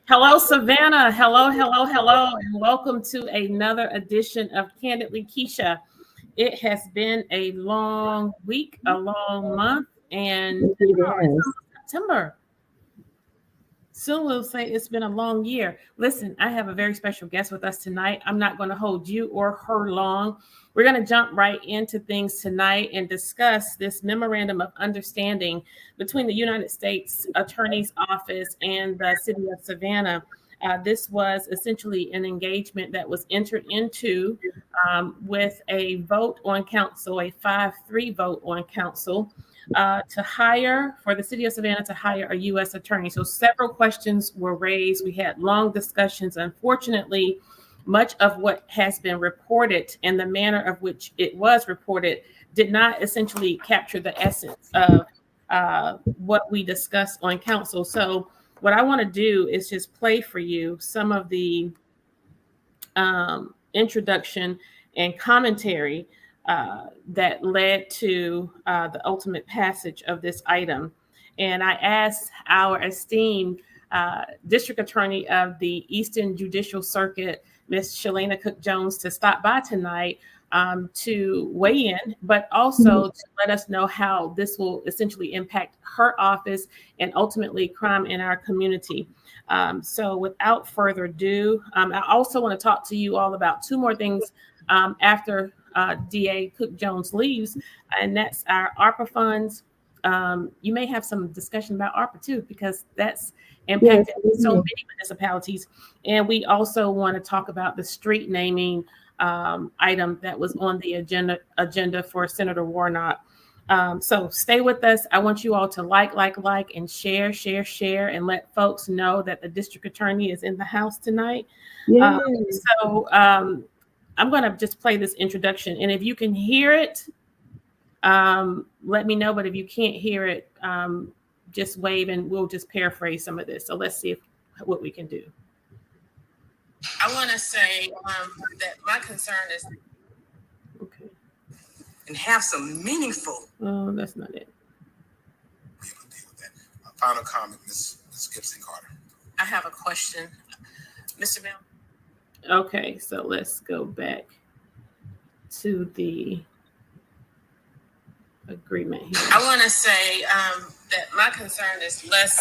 Hello, Savannah. Hello, hello, hello, and welcome to another edition of Candidly Kesha. It has been a long week, a long month, and Yes, it is. September. Soon we'll say it's been a long year. Listen, I have a very special guest with us tonight. I'm not going to hold you or her long. We're going to jump right into things tonight and discuss this memorandum of understanding between the United States Attorney's Office and the city of Savannah. This was essentially an engagement that was entered into with a vote on council, a 5-3 vote on council to hire for the city of Savannah to hire a U.S. attorney. So several questions were raised. We had long discussions. Unfortunately, much of what has been reported and the manner of which it was reported did not essentially capture the essence of what we discussed on council. So what I want to do is just play for you some of the introduction and commentary that led to the ultimate passage of this item. And I asked our esteemed District Attorney of the Eastern Judicial Circuit, Ms. Shalena Cook-Jones, to stop by tonight to weigh in, but also to let us know how this will essentially impact her office and ultimately crime in our community. So without further ado, I also want to talk to you all about two more things after DA Cook-Jones leaves, and that's our ARPA funds. You may have some discussion about ARPA too, because that's impacted so many municipalities. And we also want to talk about the street naming item that was on the agenda for Senator Warnock. So stay with us. I want you all to like, and share, and let folks know that the district attorney is in the house tonight. I'm going to just play this introduction. And if you can hear it, let me know. But if you can't hear it, just wave and we'll just paraphrase some of this. So let's see what we can do. I want to say that my concern is and have some meaningful. Oh, that's not it. Final comment, Ms. Gibson Carter. I have a question, Mr. Bell. Okay, so let's go back to the agreement here. I want to say that my concern is less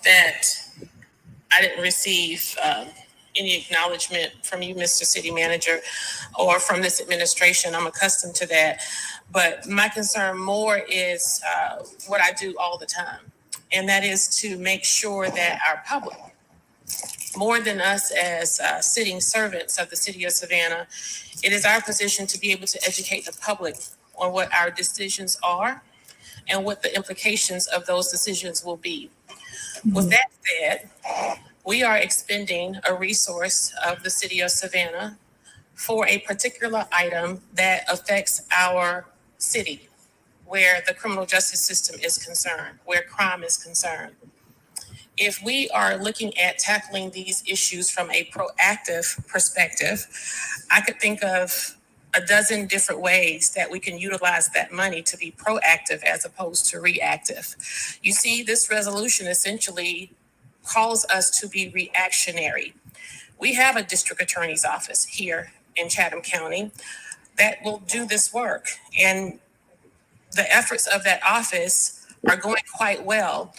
that I didn't receive any acknowledgement from you, Mr. City Manager, or from this administration. I'm accustomed to that. But my concern more is what I do all the time, and that is to make sure that our public, more than us as sitting servants of the city of Savannah, it is our position to be able to educate the public on what our decisions are and what the implications of those decisions will be. With that said, we are expending a resource of the city of Savannah for a particular item that affects our city, where the criminal justice system is concerned, where crime is concerned. If we are looking at tackling these issues from a proactive perspective, I could think of a dozen different ways that we can utilize that money to be proactive as opposed to reactive. You see, this resolution essentially calls us to be reactionary. We have a district attorney's office here in Chatham County that will do this work. And the efforts of that office are going quite well.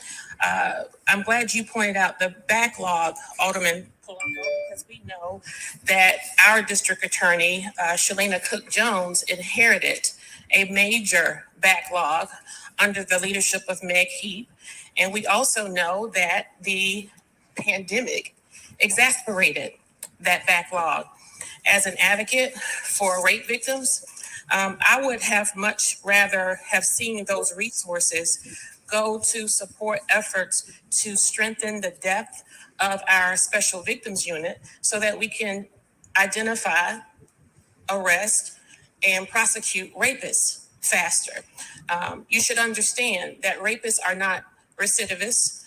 I'm glad you pointed out the backlog, Alderman Palumbo, because we know that our district attorney, Shalena Cook-Jones, inherited a major backlog under the leadership of Meg Heap. And we also know that the pandemic exacerbated that backlog. As an advocate for rape victims, I would have much rather have seen those resources go to support efforts to strengthen the depth of our special victims unit so that we can identify, arrest, and prosecute rapists faster. You should understand that rapists are not recidivists.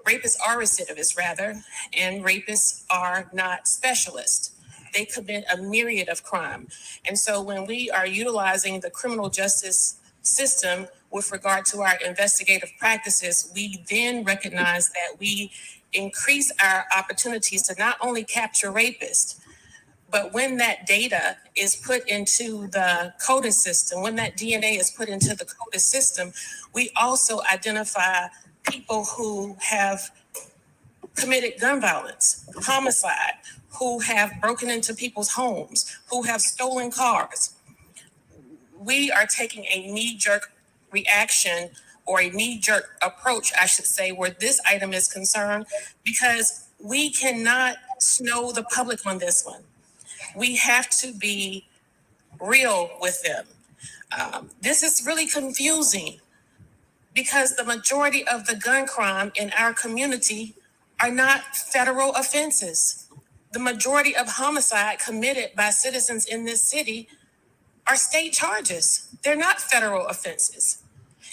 Rapists are recidivists, rather, and rapists are not specialists. They commit a myriad of crime. And so when we are utilizing the criminal justice system with regard to our investigative practices, we then recognize that we increase our opportunities to not only capture rapists, but when that data is put into the CODIS system, when that DNA is put into the CODIS system, we also identify people who have committed gun violence, homicide, who have broken into people's homes, who have stolen cars. We are taking a knee-jerk reaction, or a knee-jerk approach, I should say, where this item is concerned, because we cannot snow the public on this one. We have to be real with them. This is really confusing because the majority of the gun crime in our community are not federal offenses. The majority of homicide committed by citizens in this city are state charges. They're not federal offenses.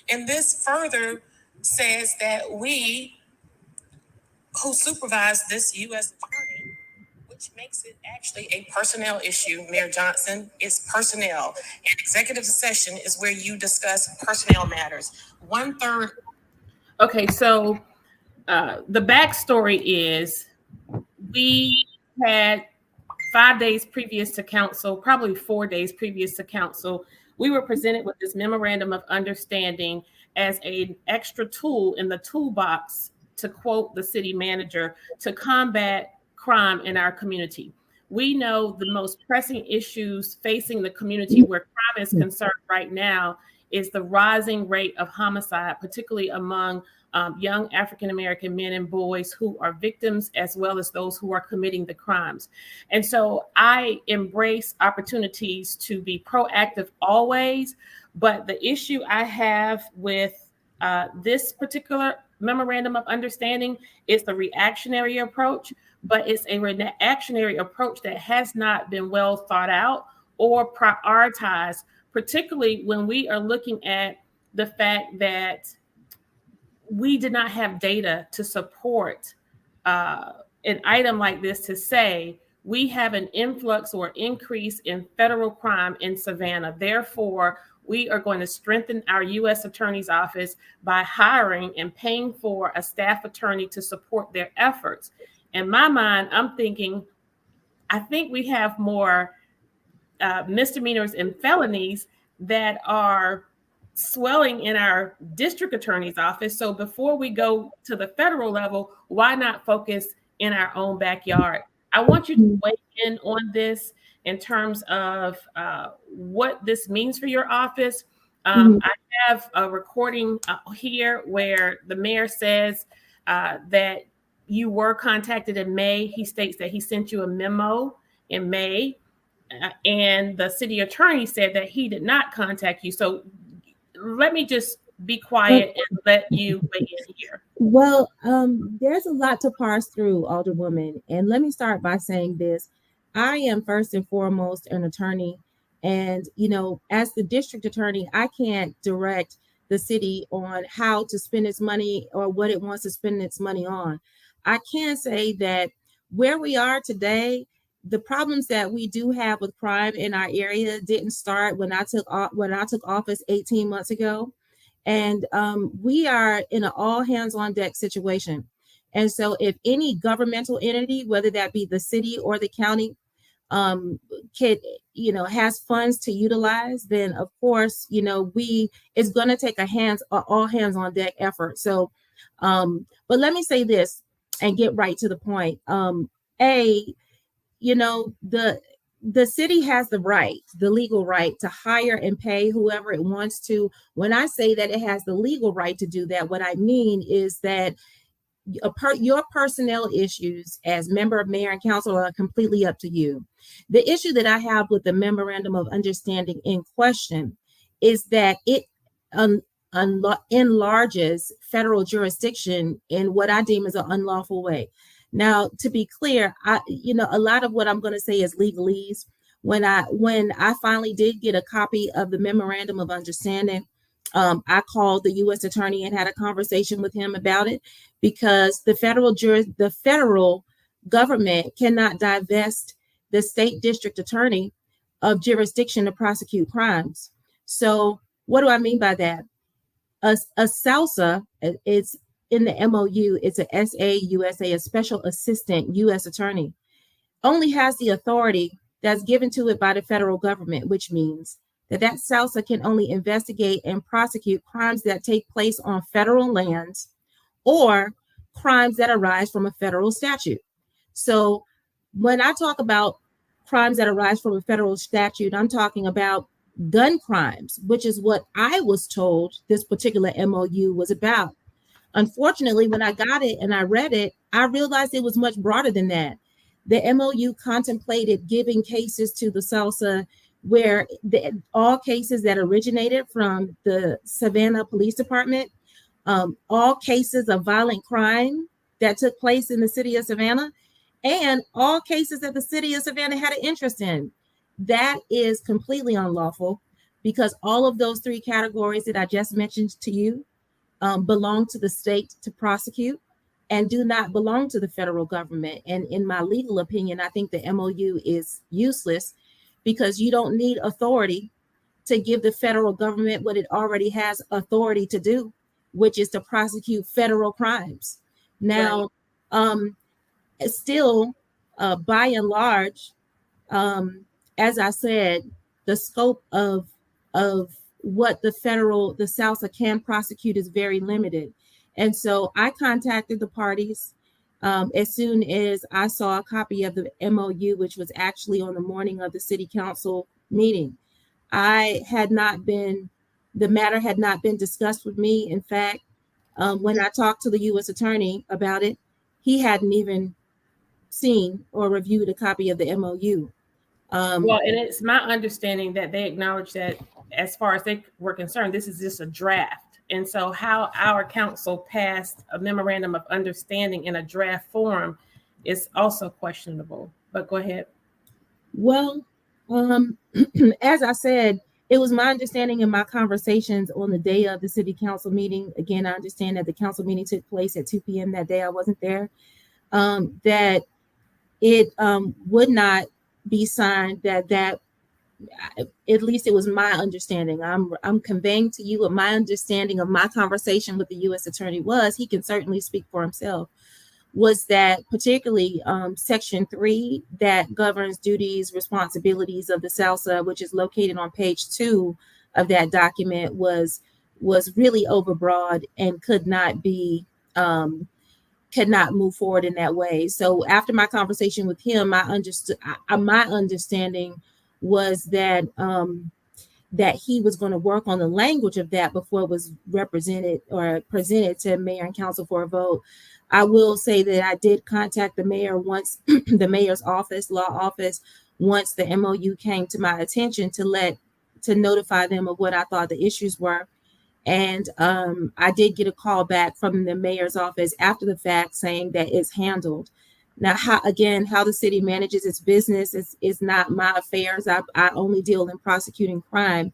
And this further says that we who supervise this U.S. attorney, which makes it actually a personnel issue, Mayor Johnson, is personnel. And executive session is where you discuss personnel matters. 1/3. Okay, so the backstory is we had 5 days previous to council, probably 4 days previous to council, we were presented with this memorandum of understanding as an extra tool in the toolbox, to quote the city manager, to combat crime in our community. We know the most pressing issues facing the community where crime is concerned right now is the rising rate of homicide, particularly among young African-American men and boys who are victims, as well as those who are committing the crimes. And so I embrace opportunities to be proactive always, but the issue I have with this particular memorandum of understanding is the reactionary approach, but it's a reactionary approach that has not been well thought out or prioritized, particularly when we are looking at the fact that we did not have data to support an item like this to say we have an influx or increase in federal crime in Savannah. Therefore, we are going to strengthen our U.S. Attorney's Office by hiring and paying for a staff attorney to support their efforts. In my mind, I'm thinking, I think we have more misdemeanors and felonies that are swelling in our district attorney's office. So before we go to the federal level, why not focus in our own backyard? I want you to weigh in on this in terms of what this means for your office. I have a recording here where the mayor says that you were contacted in May. He states that he sent you a memo in May, and the city attorney said that he did not contact you. So let me just be quiet and let you weigh in here. Well, there's a lot to parse through, Alderwoman. And let me start by saying this. I am first and foremost an attorney. And, as the district attorney, I can't direct the city on how to spend its money or what it wants to spend its money on. I can say that where we are today, the problems that we do have with crime in our area didn't start when I took office 18 months ago. And we are in an all hands on deck situation. And so if any governmental entity, whether that be the city or the county, has funds to utilize, then of course, it's going to take all hands on deck effort. So, but let me say this and get right to the point. The city has the legal right to hire and pay whoever it wants to. When I say that it has the legal right to do that, what I mean is that your personnel issues as member of mayor and council are completely up to you. The issue that I have with the memorandum of understanding in question is that it enlarges federal jurisdiction in what I deem as an unlawful way. Now, to be clear, a lot of what I'm going to say is legalese. When I finally did get a copy of the memorandum of understanding, I called the U.S. attorney and had a conversation with him about it, because the federal government cannot divest the state district attorney of jurisdiction to prosecute crimes. So what do I mean by that? A SALSA, it's in the MOU, it's a SAUSA, a special assistant U.S. attorney, only has the authority that's given to it by the federal government, which means that SAUSA can only investigate and prosecute crimes that take place on federal lands or crimes that arise from a federal statute. So when I talk about crimes that arise from a federal statute, I'm talking about gun crimes, which is what I was told this particular MOU was about. Unfortunately, when I got it and I read it, I realized it was much broader than that. The MOU contemplated giving cases to the SAUSA where all cases that originated from the Savannah Police Department, all cases of violent crime that took place in the city of Savannah, and all cases that the city of Savannah had an interest in. That is completely unlawful because all of those three categories that I just mentioned to you belong to the state to prosecute and do not belong to the federal government. And in my legal opinion, I think the MOU is useless because you don't need authority to give the federal government what it already has authority to do, which is to prosecute federal crimes. Now, still, by and large, as I said, the scope of what the SAUSA can prosecute is very limited. And so I contacted the parties as soon as I saw a copy of the MOU, which was actually on the morning of the city council meeting. The matter had not been discussed with me. In fact, when I talked to the U.S. attorney about it, he hadn't even seen or reviewed a copy of the MOU. Well, and it's my understanding that they acknowledge that as far as they were concerned, this is just a draft. And so how our council passed a memorandum of understanding in a draft form is also questionable. But go ahead. Well, as I said, it was my understanding in my conversations on the day of the city council meeting. Again, I understand that the council meeting took place at 2 p.m. that day. I wasn't there. That it would not be signed, that at least it was my understanding. I'm conveying to you what my understanding of my conversation with the U.S. attorney was. He can certainly speak for himself. Was that particularly Section 3 that governs duties, responsibilities of the SAUSA, which is located on page 2 of that document, was really overbroad and could not move forward in that way. So after my conversation with him, my understanding was that that he was going to work on the language of that before it was represented or presented to mayor and council for a vote. I will say that I did contact the mayor once, the mayor's office, law office, once the MOU came to my attention to notify them of what I thought the issues were. And I did get a call back from the mayor's office after the fact saying that it's handled. Now, how the city manages its business is not my affairs. I only deal in prosecuting crime.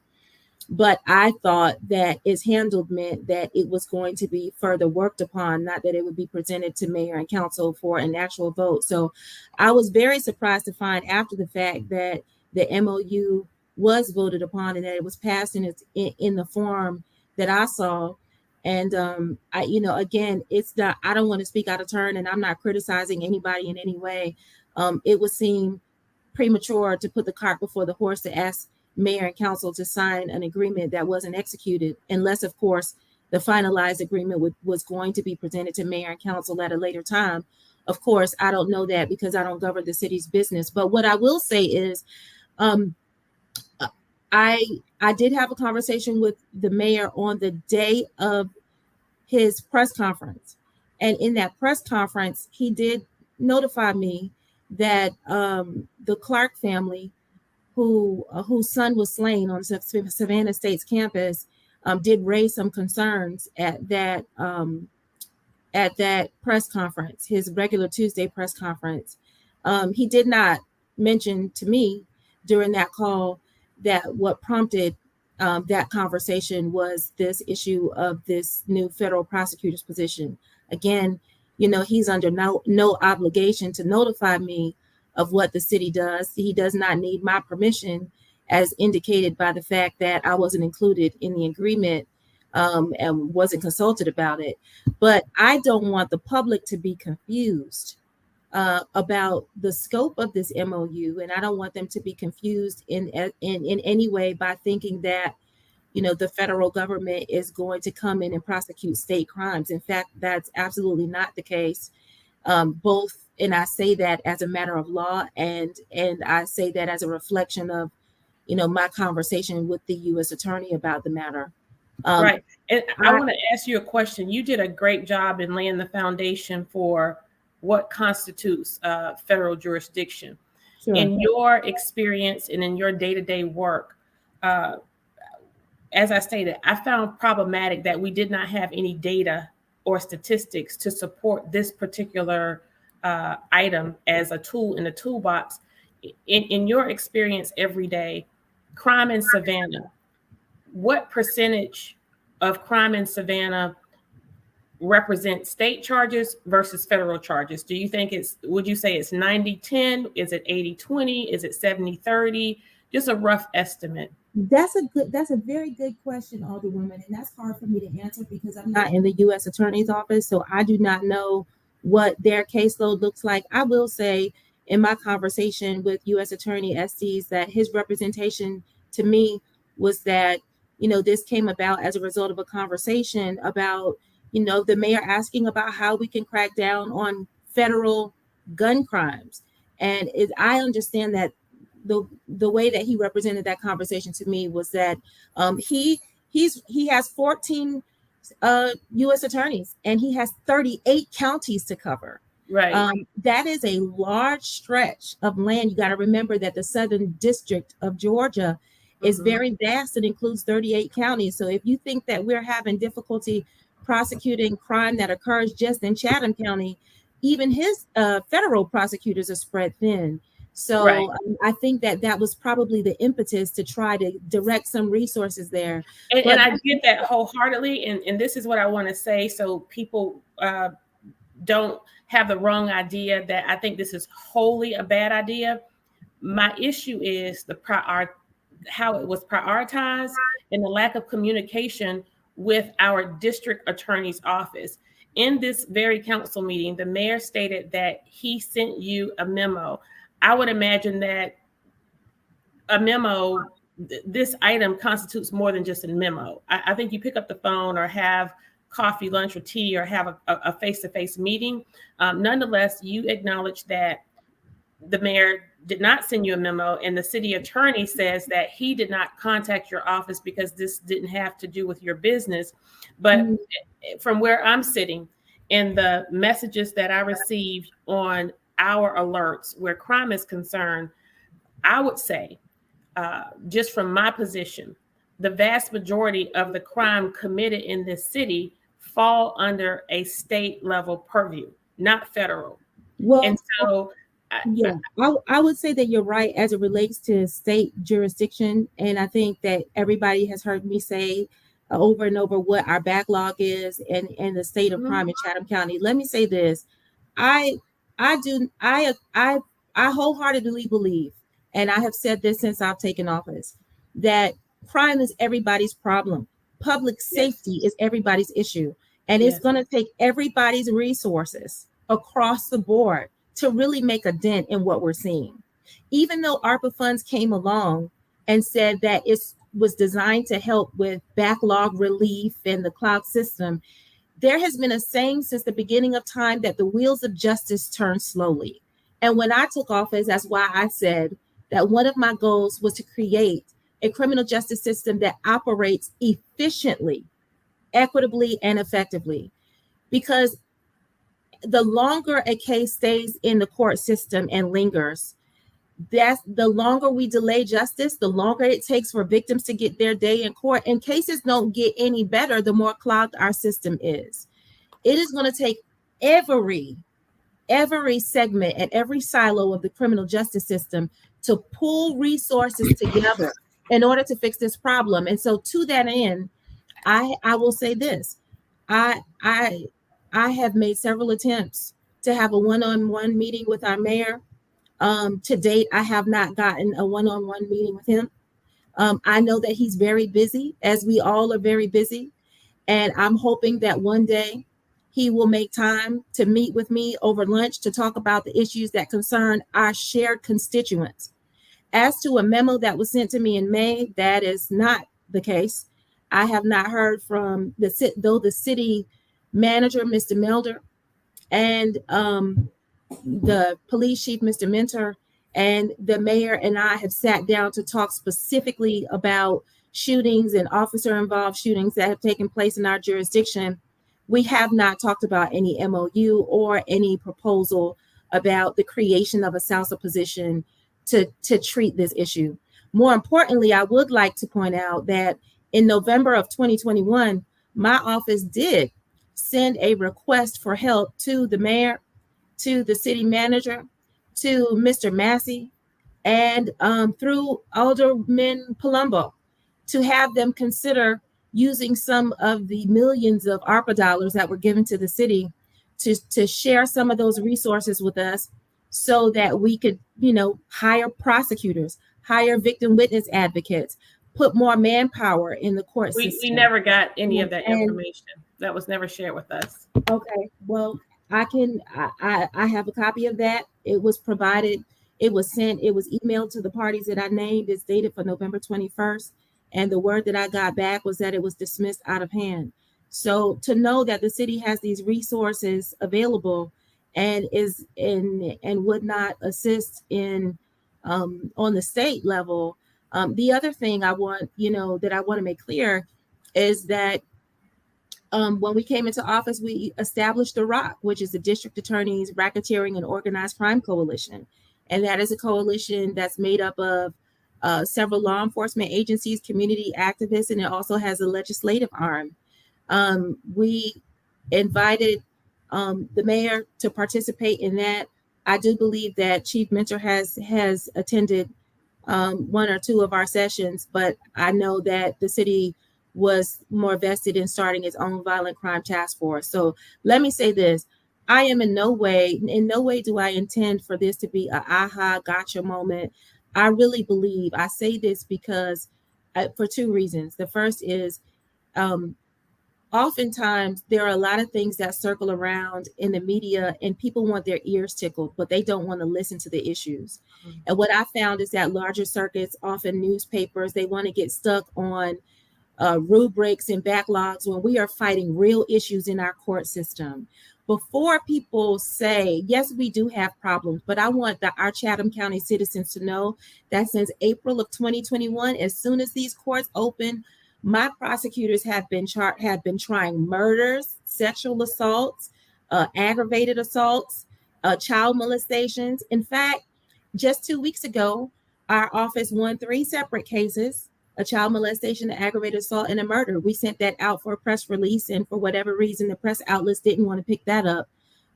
But I thought that it's handled meant that it was going to be further worked upon, not that it would be presented to mayor and council for an actual vote. So I was very surprised to find after the fact that the MOU was voted upon and that it was passed in the form that I saw. And again, it's not, I don't want to speak out of turn, and I'm not criticizing anybody in any way. It would seem premature to put the cart before the horse to ask mayor and council to sign an agreement that wasn't executed, unless, of course, the finalized agreement was going to be presented to mayor and council at a later time. Of course, I don't know that because I don't govern the city's business. But what I will say is, I did have a conversation with the mayor on the day of his press conference. And in that press conference, he did notify me that the Clark family, whose son was slain on Savannah State's campus, did raise some concerns at that press conference, his regular Tuesday press conference. He did not mention to me during that call that what prompted that conversation was this issue of this new federal prosecutor's position. Again, he's under no obligation to notify me of what the city does. He does not need my permission, as indicated by the fact that I wasn't included in the agreement and wasn't consulted about it. But I don't want the public to be confused about the scope of this MOU, and I don't want them to be confused in any way by thinking that the federal government is going to come in and prosecute state crimes. In fact, that's absolutely not the case. Both, and I say that as a matter of law, and I say that as a reflection of my conversation with the U.S. Attorney about the matter. Right. And I want to ask you a question. You did a great job in laying the foundation for what constitutes federal jurisdiction. Sure. In your experience and in your day-to-day work, as I stated, I found problematic that we did not have any data or statistics to support this particular item as a tool in the toolbox. In your experience every day, crime in Savannah, what percentage of crime in Savannah represent state charges versus federal charges? Do you think would you say it's 90-10? Is it 80-20? Is it 70-30? Just a rough estimate. That's a very good question, Alderwoman, and that's hard for me to answer because I'm not in the U.S. Attorney's office, so I do not know what their caseload looks like. I will say in my conversation with U.S. Attorney Estes that his representation to me was that this came about as a result of a conversation about the mayor asking about how we can crack down on federal gun crimes, and I understand that the way that he represented that conversation to me was that he has 14 U.S. attorneys and he has 38 counties to cover. Right. That is a large stretch of land. You got to remember that the Southern District of Georgia is very vast and includes 38 counties. So if you think that we're having difficulty prosecuting crime that occurs just in Chatham County, even his federal prosecutors are spread thin. So right. I think that was probably the impetus to try to direct some resources there. And I get that wholeheartedly. And this is what I want to say so people don't have the wrong idea that I think this is wholly a bad idea. My issue is how it was prioritized and the lack of communication with our district attorney's office. In this very council meeting, the mayor stated that he sent you a memo. I would imagine that a memo, this item constitutes more than just a memo. I think you pick up the phone or have coffee, lunch, or tea, or have a face-to-face meeting. Nonetheless, you acknowledge that the mayor did not send you a memo, and the city attorney says that he did not contact your office because this didn't have to do with your business. But from where I'm sitting and the messages that I received on our alerts where crime is concerned, I would say, just from my position, the vast majority of the crime committed in this city fall under a state level purview, not federal. Well, and so I would say that you're right as it relates to state jurisdiction. And I think that everybody has heard me say over and over what our backlog is and the state of crime in Chatham County. Let me say this. I wholeheartedly believe, and I have said this since I've taken office, that crime is everybody's problem. Public safety is everybody's issue. And it's going to take everybody's resources across the board to really make a dent in what we're seeing. Even though ARPA funds came along and said that it was designed to help with backlog relief and the cloud system, there has been a saying since the beginning of time that the wheels of justice turn slowly. And when I took office, that's why I said that one of my goals was to create a criminal justice system that operates efficiently, equitably, and effectively. Because the longer a case stays in the court system and lingers, the longer we delay justice, the longer it takes for victims to get their day in court. And cases don't get any better the more clogged our system is. It is going to take every segment and every silo of the criminal justice system to pull resources together in order to fix this problem. And so to that end, I will say this. I have made several attempts to have a one-on-one meeting with our mayor. To date, I have not gotten a one-on-one meeting with him. I know that he's very busy, as we all are very busy. And I'm hoping that one day he will make time to meet with me over lunch to talk about the issues that concern our shared constituents. As to a memo that was sent to me in May, that is not the case. I have not heard from the city manager, Mr. Melder, and the police chief, Mr. Mentor, and the mayor and I have sat down to talk specifically about shootings and officer involved shootings that have taken place in our jurisdiction. We have not talked about any MOU or any proposal about the creation of a SALSA position to treat this issue. More importantly, I would like to point out that in November of 2021, my office did send a request for help to the mayor, to the city manager, to Mr. Massey, and through Alderman Palumbo to have them consider using some of the millions of ARPA dollars that were given to the city to share some of those resources with us so that we could, hire prosecutors, hire victim witness advocates, put more manpower in the court We system. never got any of that And- information. That was never shared with us. Okay, well, I have a copy of that. It was provided, it was sent, it was emailed to the parties that I named. It's dated for November 21st. And the word that I got back was that it was dismissed out of hand. So to know that the city has these resources available and would not assist in on the state level. The other thing I want, that I want to make clear is that when we came into office, we established the ROC, which is the District Attorney's Racketeering and Organized Crime Coalition. And that is a coalition that's made up of several law enforcement agencies, community activists, and it also has a legislative arm. We invited the mayor to participate in that. I do believe that Chief Mentor has attended one or two of our sessions, but I know that the city was more vested in starting its own violent crime task force. So let me say this. I am in no way do I intend for this to be a aha gotcha moment. I really believe, I say this because for two reasons. The first is oftentimes there are a lot of things that circle around in the media and people want their ears tickled, but they don't want to listen to the issues. Mm-hmm. And what I found is that larger circuits, often newspapers, they want to get stuck on rubrics and backlogs when we are fighting real issues in our court system. Before people say, yes, we do have problems, but I want our Chatham County citizens to know that since April of 2021, as soon as these courts open, my prosecutors have been trying murders, sexual assaults, aggravated assaults, child molestations. In fact, just 2 weeks ago, our office won 3 separate cases: a child molestation, an aggravated assault, and a murder. We sent that out for a press release, and for whatever reason, the press outlets didn't want to pick that up.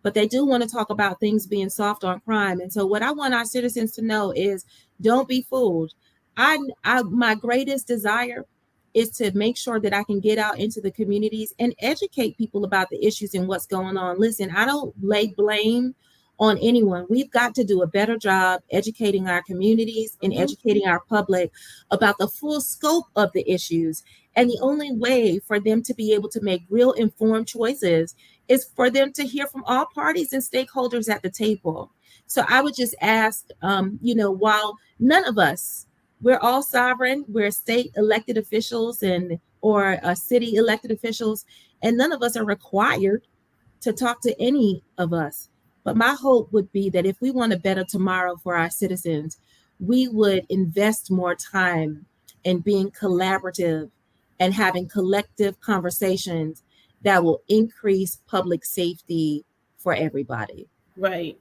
But they do want to talk about things being soft on crime. And so what I want our citizens to know is don't be fooled. My greatest desire is to make sure that I can get out into the communities and educate people about the issues and what's going on. Listen, I don't lay blame on anyone. We've got to do a better job educating our communities and educating our public about the full scope of the issues. And the only way for them to be able to make real informed choices is for them to hear from all parties and stakeholders at the table. So I would just ask, while none of us, we're all sovereign, we're state elected officials or city elected officials, and none of us are required to talk to any of us. But my hope would be that if we want a better tomorrow for our citizens, we would invest more time in being collaborative and having collective conversations that will increase public safety for everybody. Right.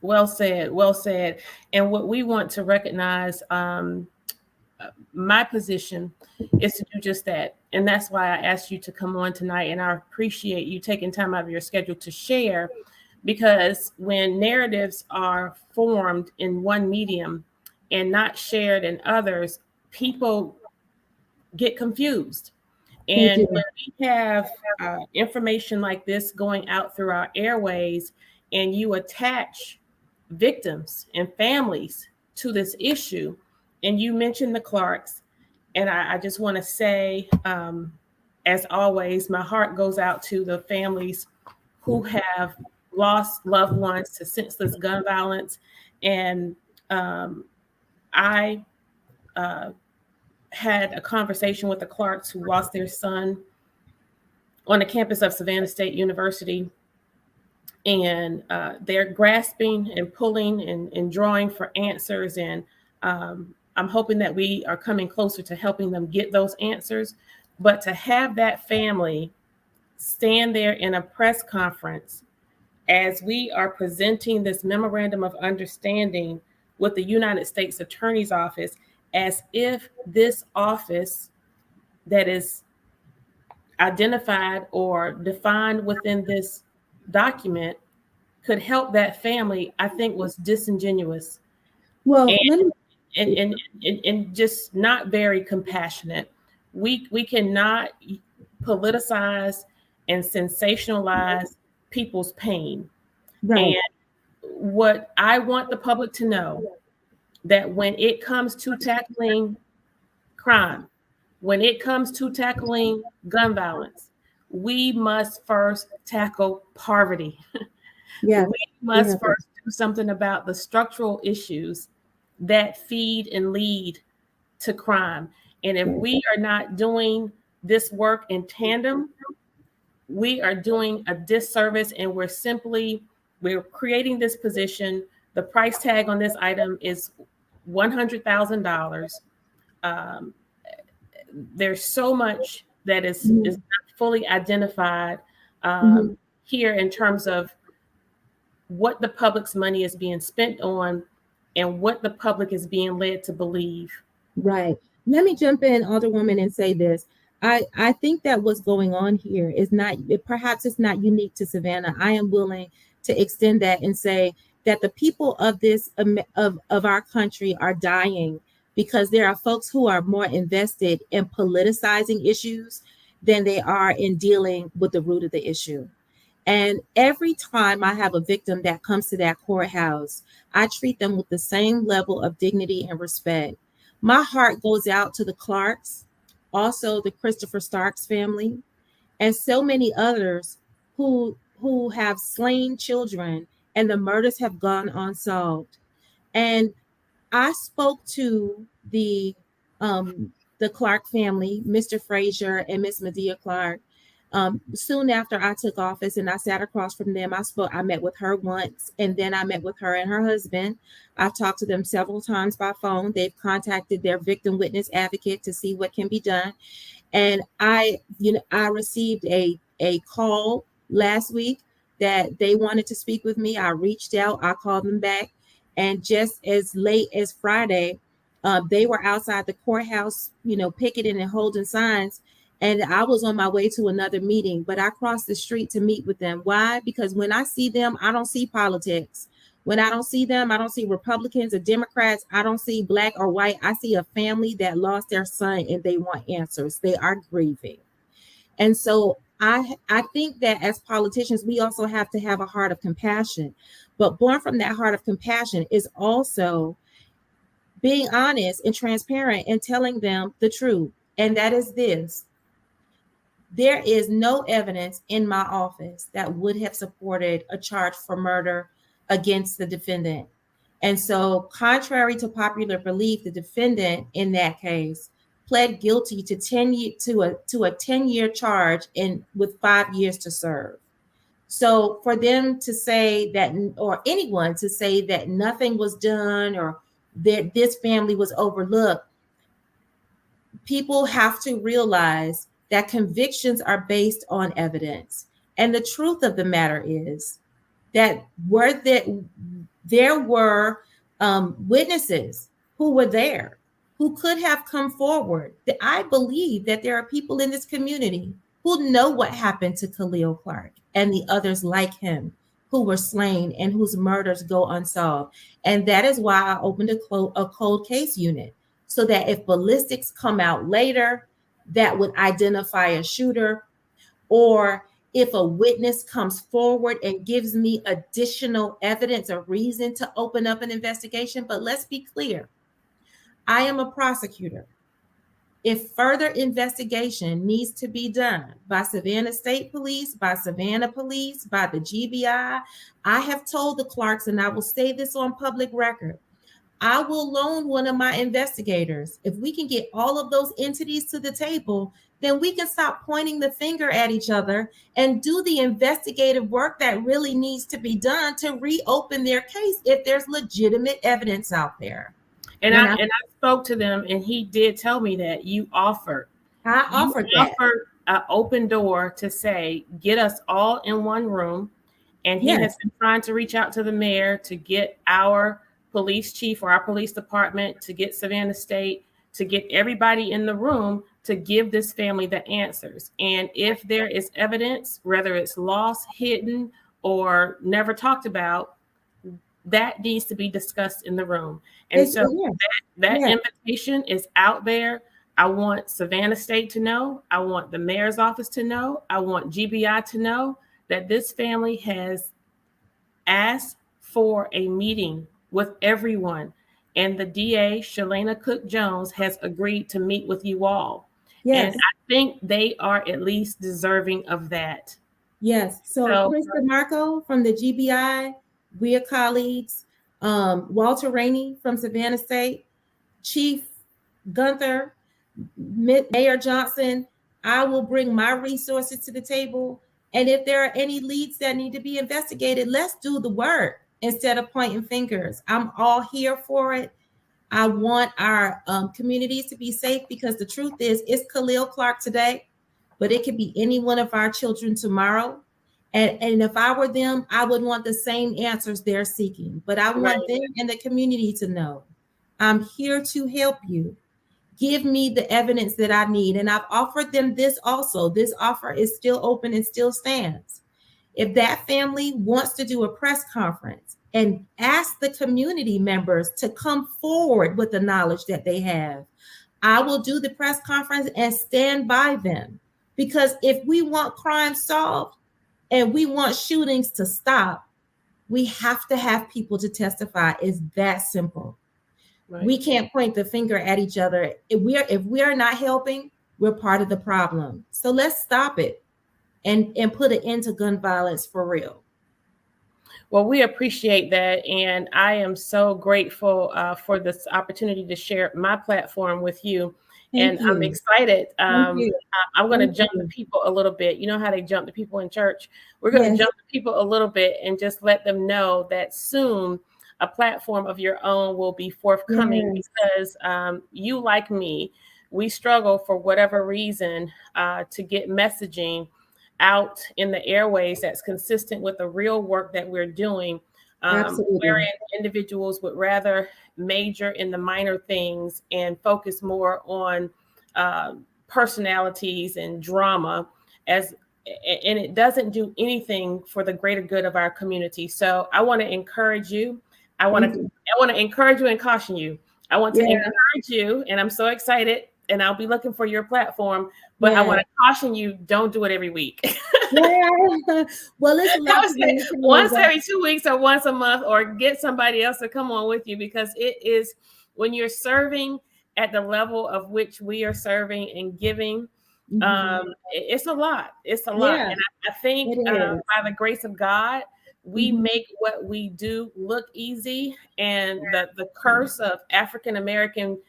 Well said. Well said. And what we want to recognize, my position is to do just that. And that's why I asked you to come on tonight. And I appreciate you taking time out of your schedule to share, because when narratives are formed in one medium and not shared in others, people get confused. And when we have information like this going out through our airways and you attach victims and families to this issue, and you mentioned the Clarks, and I just want to say as always, my heart goes out to the families who have lost loved ones to senseless gun violence. And I had a conversation with the Clarks who lost their son on the campus of Savannah State University. And they're grasping and pulling and drawing for answers. And I'm hoping that we are coming closer to helping them get those answers. But to have that family stand there in a press conference as we are presenting this memorandum of understanding with the United States Attorney's Office, as if this office that is identified or defined within this document could help that family, I think was disingenuous. Well, and and just not very compassionate. We cannot politicize and sensationalize people's pain. right. And what I want the public to know, that when it comes to tackling crime, when it comes to tackling gun violence, we must first tackle poverty. Yeah. We must first do something about the structural issues that feed and lead to crime. And if we are not doing this work in tandem, we are doing a disservice, and we're creating this position. The price tag on this item is $100,000. There's so much that is not fully identified here in terms of what the public's money is being spent on and what the public is being led to believe. Right. Let me jump in, Alderwoman, and say this. I think that what's going on here is not, perhaps it's not unique to Savannah. I am willing to extend that and say that the people of this of our country are dying because there are folks who are more invested in politicizing issues than they are in dealing with the root of the issue. And every time I have a victim that comes to that courthouse, I treat them with the same level of dignity and respect. My heart goes out to the Clarks, also the Christopher Starks family, and so many others who have slain children and the murders have gone unsolved. And I spoke to the Clark family, Mr. Frazier and Miss Medea Clark, soon after I took office, and I sat across from them. I met with her once, and then I met with her and her husband. I've talked to them several times by phone. They've contacted their victim witness advocate to see what can be done. And I received a call last week that they wanted to speak with me. I reached out, I called them back, and just as late as Friday, they were outside the courthouse, picketing and holding signs. And I was on my way to another meeting, but I crossed the street to meet with them. Why? Because when I see them, I don't see politics. When I don't see them, I don't see Republicans or Democrats. I don't see black or white. I see a family that lost their son and they want answers. They are grieving. And so I think that as politicians, we also have to have a heart of compassion. But born from that heart of compassion is also being honest and transparent and telling them the truth. And that is this: there is no evidence in my office that would have supported a charge for murder against the defendant. And so, contrary to popular belief, the defendant in that case pled guilty to a 10-year charge with 5 years to serve. So for them to say that, or anyone to say that nothing was done or that this family was overlooked, people have to realize that convictions are based on evidence. And the truth of the matter is that there were witnesses who were there, who could have come forward. I believe that there are people in this community who know what happened to Khalil Clark and the others like him who were slain and whose murders go unsolved. And that is why I opened a cold case unit, so that if ballistics come out later that would identify a shooter, or if a witness comes forward and gives me additional evidence or reason to open up an investigation. But let's be clear, I am a prosecutor. If further investigation needs to be done by Savannah State Police, by Savannah Police, by the GBI, I have told the Clarks, and I will say this on public record, I will loan one of my investigators. If we can get all of those entities to the table, then we can stop pointing the finger at each other and do the investigative work that really needs to be done to reopen their case if there's legitimate evidence out there. And I spoke to them, and he did tell me that you offered an open door to say, get us all in one room. And he has been trying to reach out to the mayor to get our police chief or our police department, to get Savannah State, to get everybody in the room to give this family the answers. And if there is evidence, whether it's lost, hidden, or never talked about, that needs to be discussed in the room. And that invitation is out there. I want Savannah State to know. I want the mayor's office to know. I want GBI to know that this family has asked for a meeting with everyone. And the DA, Shalena Cook-Jones, has agreed to meet with you all. Yes. And I think they are at least deserving of that. Yes. So Chris DeMarco from the GBI, we are colleagues. Walter Rainey from Savannah State, Chief Gunther, Mayor Johnson, I will bring my resources to the table. And if there are any leads that need to be investigated, let's do the work instead of pointing fingers. I'm all here for it. I want our communities to be safe, because the truth is, it's Khalil Clark today, but it could be any one of our children tomorrow. And if I were them, I would want the same answers they're seeking. But I want them and the community to know, I'm here to help you. Give me the evidence that I need. And I've offered them this also. This offer is still open and still stands. If that family wants to do a press conference and ask the community members to come forward with the knowledge that they have, I will do the press conference and stand by them. Because if we want crime solved, and we want shootings to stop, we have to have people to testify. It's that simple. Right. We can't point the finger at each other. If we are not helping, we're part of the problem. So let's stop it and put an end to gun violence for real. Well, we appreciate that. And I am so grateful for this opportunity to share my platform with you. Thank you. I'm excited. I'm going to jump the people a little bit. You know how they jump the people in church? We're going to jump the people a little bit and just let them know that soon a platform of your own will be forthcoming, because you, like me, we struggle for whatever reason to get messaging out in the airways that's consistent with the real work that we're doing. Wherein individuals would rather major in the minor things and focus more on personalities and drama, and it doesn't do anything for the greater good of our community. So I want to encourage you. I want to encourage you and caution you. I want to encourage you, and I'm so excited, and I'll be looking for your platform. But I want to caution you, don't do it every week. Well, listen, once every 2 weeks or once a month, or get somebody else to come on with you, because it is, when you're serving at the level of which we are serving and giving, it's a lot. It's a lot. And I think by the grace of God, we make what we do look easy. And the curse of African-American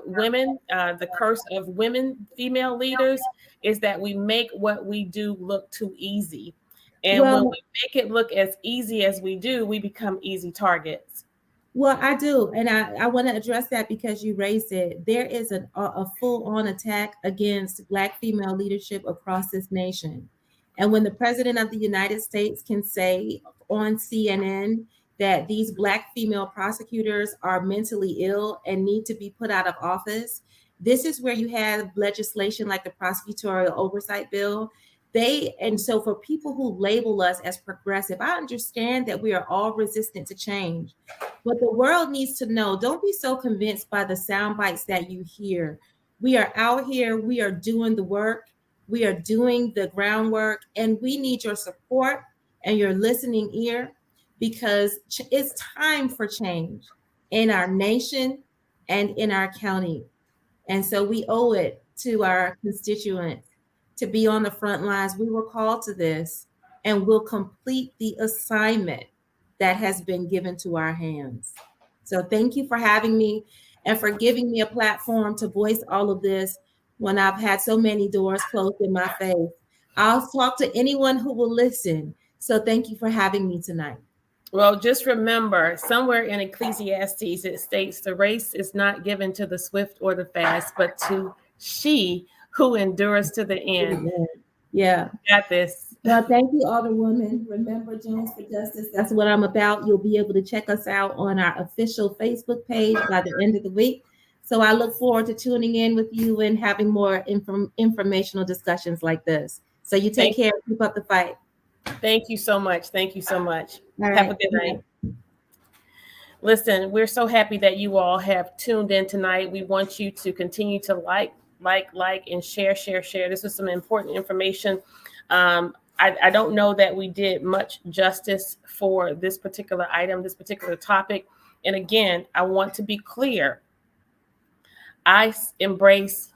women, the curse of women, female leaders, is that we make what we do look too easy. And when we make it look as easy as we do, we become easy targets. Well, I do. And I want to address that because you raised it. There is a full-on attack against Black female leadership across this nation. And when the president of the United States can say on CNN that these Black female prosecutors are mentally ill and need to be put out of office, this is where you have legislation like the prosecutorial oversight bill. And so for people who label us as progressive, I understand that we are all resistant to change, but the world needs to know, don't be so convinced by the sound bites that you hear. We are out here, we are doing the work, we are doing the groundwork, and we need your support and your listening ear, because it's time for change in our nation and in our county. And so we owe it to our constituents to be on the front lines. We were called to this, and we'll complete the assignment that has been given to our hands. So thank you for having me and for giving me a platform to voice all of this when I've had so many doors closed in my face. I'll talk to anyone who will listen. So thank you for having me tonight. Well, just remember, somewhere in Ecclesiastes, it states the race is not given to the swift or the fast, but to she who endures to the end. Yeah. Got this. Well, thank you, Alderwoman. Remember, Jones for Justice. That's what I'm about. You'll be able to check us out on our official Facebook page by the end of the week. So I look forward to tuning in with you and having more informational discussions like this. So you take care. Keep up the fight. Thank you so much. Thank you so much. All Have right. a good night. Listen, we're so happy that you all have tuned in tonight. We want you to continue to like, and share. This was some important information. I don't know that we did much justice for this particular item, this particular topic. And again, I want to be clear. I embrace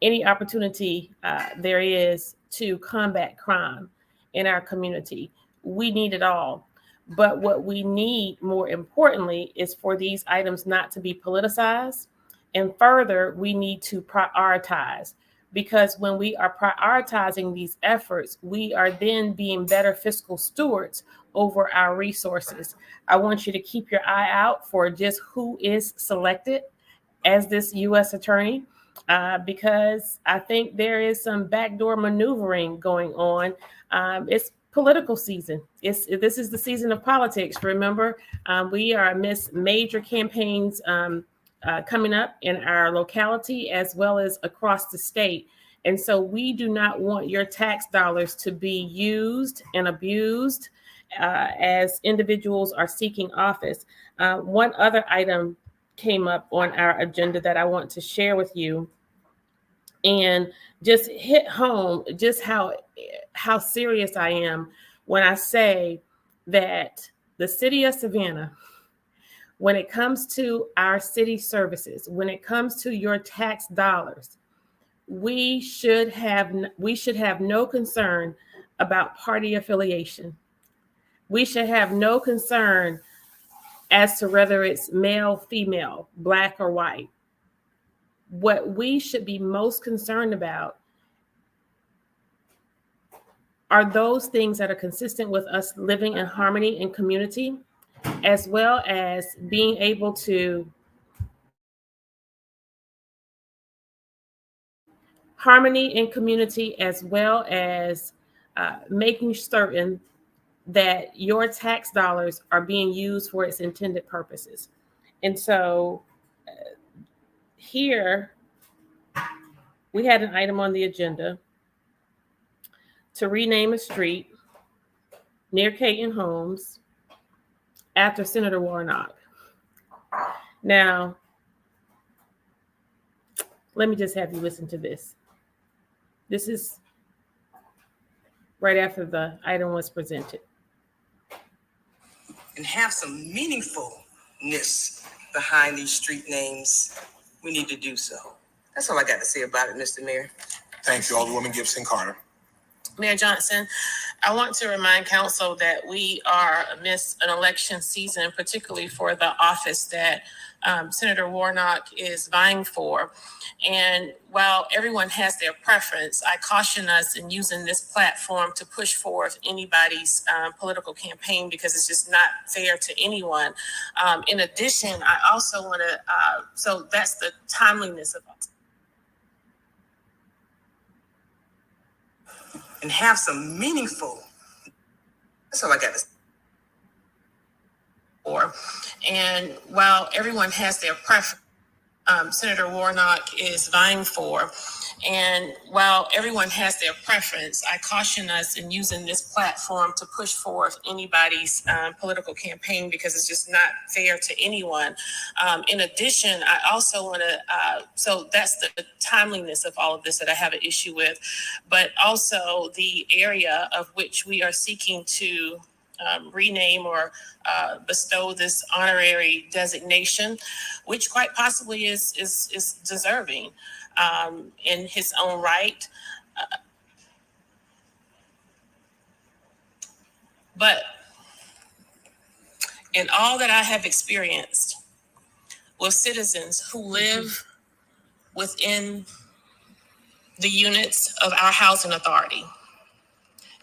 any opportunity there is to combat crime in our community. We need it all. But what we need, more importantly, is for these items not to be politicized. And further, we need to prioritize, because when we are prioritizing these efforts, we are then being better fiscal stewards over our resources. I want you to keep your eye out for just who is selected as this U.S. attorney, because I think there is some backdoor maneuvering going on. It's political season. This is the season of politics. Remember, we are amidst major campaigns coming up in our locality as well as across the state. And so we do not want your tax dollars to be used and abused as individuals are seeking office. One other item came up on our agenda that I want to share with you and just hit home just how serious I am when I say that the city of Savannah, when it comes to our city services, when it comes to your tax dollars, we should have no concern about party affiliation. We should have no concern as to whether it's male, female, black, or white. What we should be most concerned about are those things that are consistent with us living in harmony and community, as well as being able to harmony in community, as well as making certain that your tax dollars are being used for its intended purposes. And so here we had an item on the agenda to rename a street near Caton Homes after Senator Warnock. Now, let me just have you listen to this. This is right after the item was presented. And have some meaningfulness behind these street names, we need to do so. That's all I got to say about it, Mr. Mayor. Thank you, Alderwoman Gibson Carter. Mayor Johnson, I want to remind council that we are amidst an election season, particularly for the office that Senator Warnock is vying for. And while everyone has their preference, I caution us in using this platform to push forth anybody's political campaign, because it's just not fair to anyone. In addition, I also want to, so that's the timeliness of it. And have some meaningful. That's all I got to say. And while everyone has their preference, Senator Warnock is vying for. And while everyone has their preference, I caution us in using this platform to push forth anybody's political campaign, because it's just not fair to anyone. In addition, I also want to, so that's the timeliness of all of this that I have an issue with, but also the area of which we are seeking to rename or bestow this honorary designation, which quite possibly is deserving in his own right. But in all that I have experienced with citizens who live within the units of our housing authority,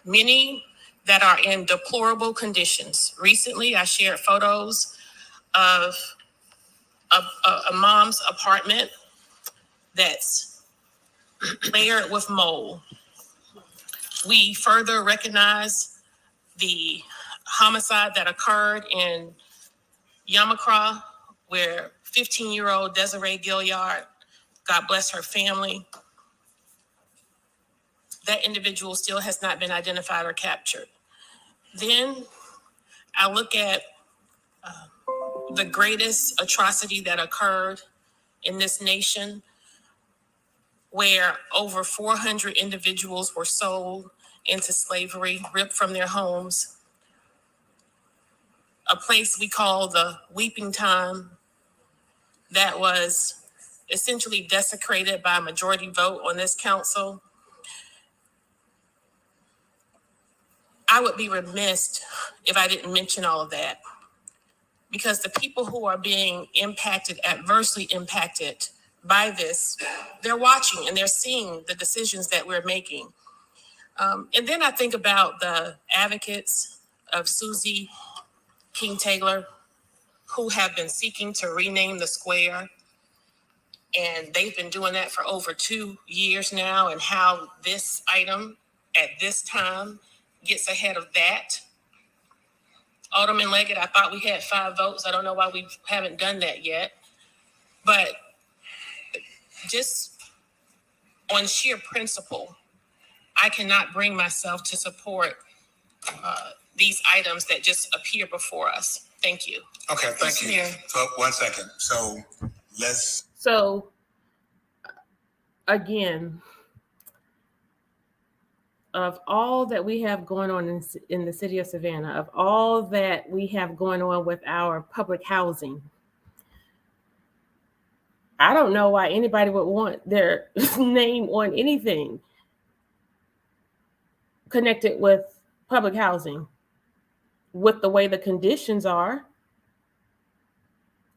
many that are in deplorable conditions. Recently, I shared photos of a mom's apartment that's layered with mold. We further recognize the homicide that occurred in Yamakra, where 15-year-old Desiree Gilliard, God bless her family, that individual still has not been identified or captured. Then I look at the greatest atrocity that occurred in this nation, where over 400 individuals were sold into slavery, ripped from their homes, a place we call the Weeping Time that was essentially desecrated by a majority vote on this council. I would be remiss if I didn't mention all of that, because the people who are being impacted, adversely impacted by this, they're watching and they're seeing the decisions that we're making. And then I think about the advocates of Susie King Taylor, who have been seeking to rename the square. And they've been doing that for over 2 years now, and how this item at this time gets ahead of that. Alderman Leggett, I thought we had 5 votes. I don't know why we haven't done that yet. But just on sheer principle, I cannot bring myself to support these items that just appear before us. Thank you. Okay, thank you. Mayor. So 1 second. So again, of all that we have going on in the city of Savannah, of all that we have going on with our public housing, I don't know why anybody would want their name on anything connected with public housing. With the way the conditions are,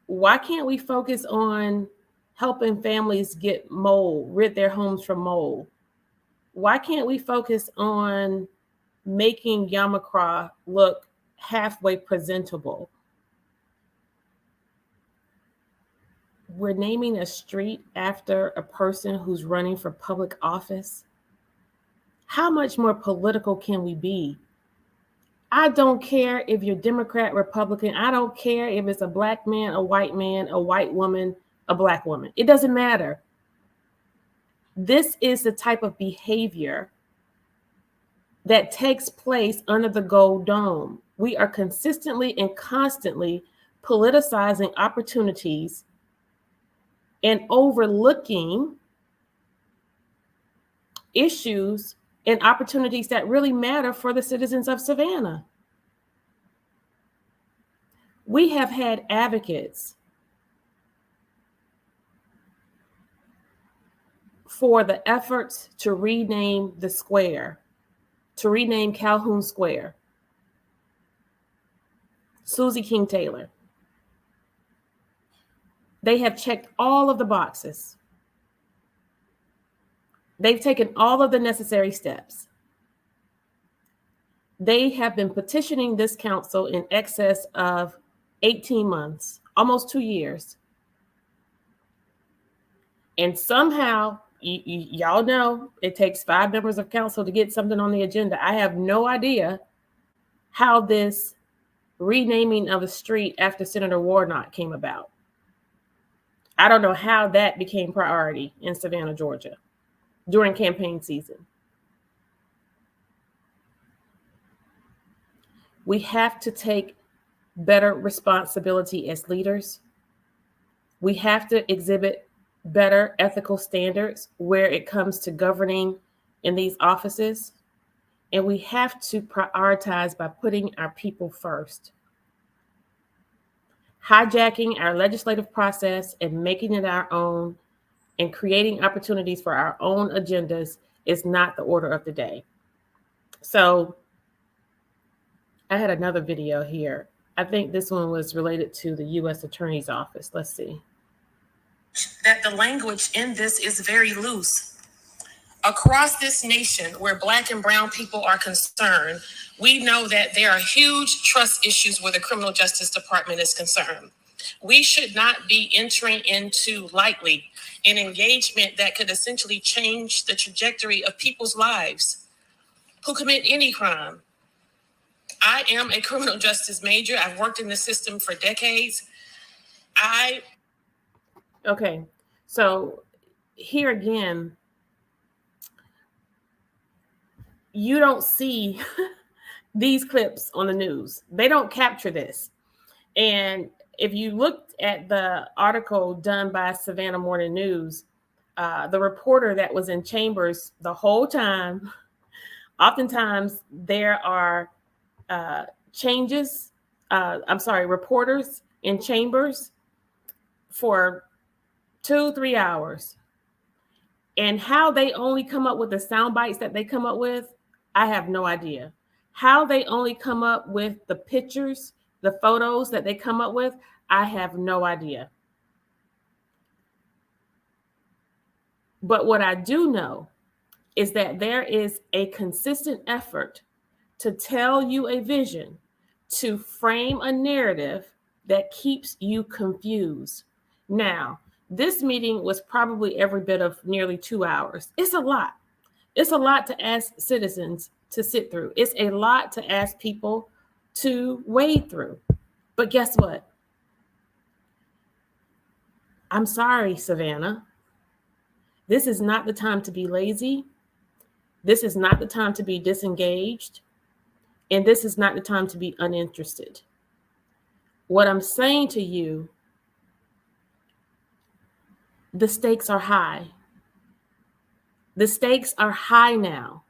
why can't we focus on helping families get mold, rid their homes from mold? Why can't we focus on making Yamakra look halfway presentable? We're naming a street after a person who's running for public office. How much more political can we be? I don't care if you're Democrat, Republican. I don't care if it's a black man, a white woman, a black woman. It doesn't matter. This is the type of behavior that takes place under the Gold Dome. We are consistently and constantly politicizing opportunities and overlooking issues and opportunities that really matter for the citizens of Savannah. We have had advocates for the efforts to rename the square, to rename Calhoun Square. Susie King Taylor. They have checked all of the boxes. They've taken all of the necessary steps. They have been petitioning this council in excess of 18 months, almost 2 years. And somehow, y'all know it takes 5 members of council to get something on the agenda. I have no idea how this renaming of a street after Senator Warnock came about. I don't know how that became priority in Savannah, Georgia during campaign season. We have to take better responsibility as leaders. We have to exhibit better ethical standards where it comes to governing in these offices. And we have to prioritize by putting our people first. Hijacking our legislative process and making it our own and creating opportunities for our own agendas is not the order of the day. So I had another video here. I think this one was related to the U.S. Attorney's Office. Let's see. That the language in this is very loose. Across this nation, where Black and brown people are concerned, we know that there are huge trust issues where the criminal justice department is concerned. We should not be entering into lightly an engagement that could essentially change the trajectory of people's lives who commit any crime. I am a criminal justice major. I've worked in the system for decades. Okay, so here again, you don't see these clips on the news. They don't capture this. And if you looked at the article done by Savannah Morning News, the reporter that was in chambers the whole time, oftentimes there are reporters in chambers for 2-3 hours. And how they only come up with the sound bites that they come up with, I have no idea. How they only come up with the pictures, the photos that they come up with, I have no idea. But what I do know is that there is a consistent effort to tell you a vision, to frame a narrative that keeps you confused. Now, this meeting was probably every bit of nearly 2 hours. It's a lot. It's a lot to ask citizens to sit through. It's a lot to ask people to wade through. But guess what? I'm sorry, Savannah. This is not the time to be lazy. This is not the time to be disengaged. And this is not the time to be uninterested. What I'm saying to you, the stakes are high. The stakes are high now.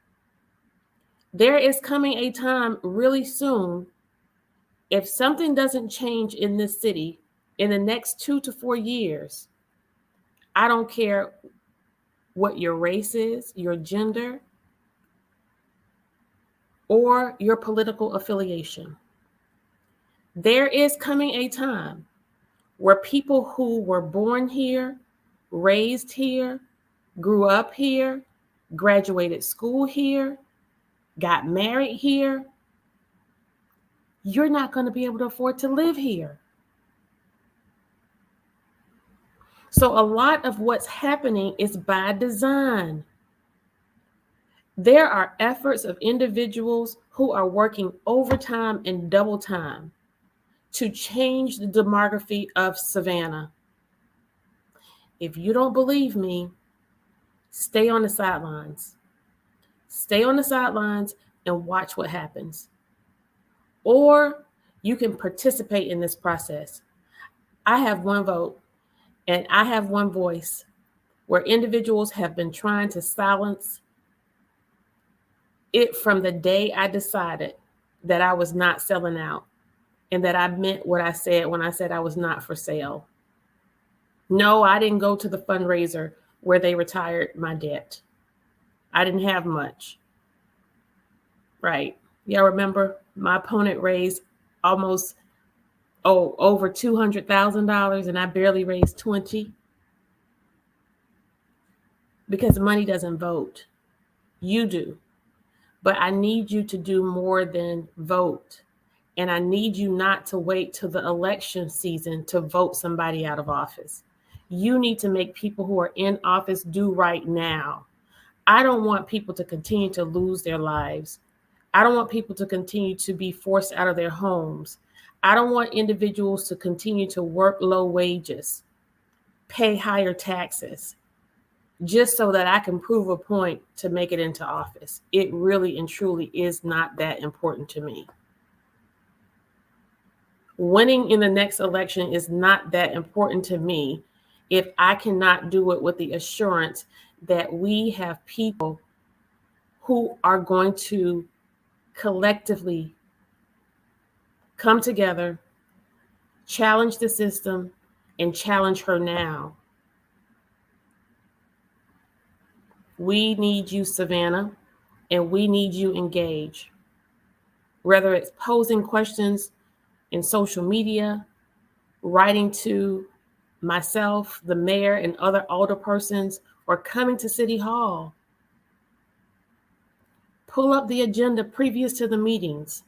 There is coming a time really soon, if something doesn't change in this city in the next 2 to 4 years, I don't care what your race is, your gender, or your political affiliation. There is coming a time where people who were born here, raised here, grew up here, graduated school here, got married here, you're not going to be able to afford to live here. So a lot of what's happening is by design. There are efforts of individuals who are working overtime and double time to change the demography of Savannah. If you don't believe me, stay on the sidelines. Stay on the sidelines and watch what happens. Or you can participate in this process. I have one vote and I have one voice, where individuals have been trying to silence it from the day I decided that I was not selling out and that I meant what I said when I said I was not for sale. No, I didn't go to the fundraiser where they retired my debt. I didn't have much. Right. Y'all remember my opponent raised almost over $200,000 and I barely raised 20 because money doesn't vote. You do. But I need you to do more than vote. And I need you not to wait till the election season to vote somebody out of office. You need to make people who are in office do right now. I don't want people to continue to lose their lives. I don't want people to continue to be forced out of their homes. I don't want individuals to continue to work low wages, pay higher taxes, just so that I can prove a point to make it into office. It really and truly is not that important to me. Winning in the next election is not that important to me if I cannot do it with the assurance that we have people who are going to collectively come together, challenge the system, and challenge her now. We need you, Savannah, and we need you engaged. Whether it's posing questions in social media, writing to myself, the mayor, and other alderpersons, or coming to City Hall. Pull up the agenda previous to the meetings.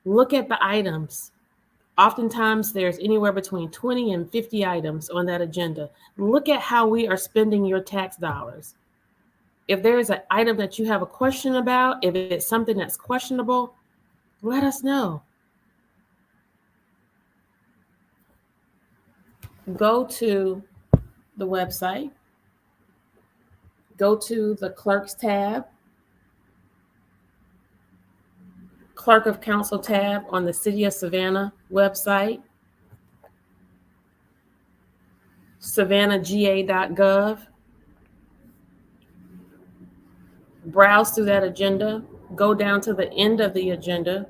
Look at the items. Oftentimes, there's anywhere between 20 and 50 items on that agenda. Look at how we are spending your tax dollars. If there is an item that you have a question about, if it's something that's questionable, let us know. Go to the website, go to the clerks tab, clerk of council tab on the City of Savannah website, savannahga.gov. Browse through that agenda, go down to the end of the agenda,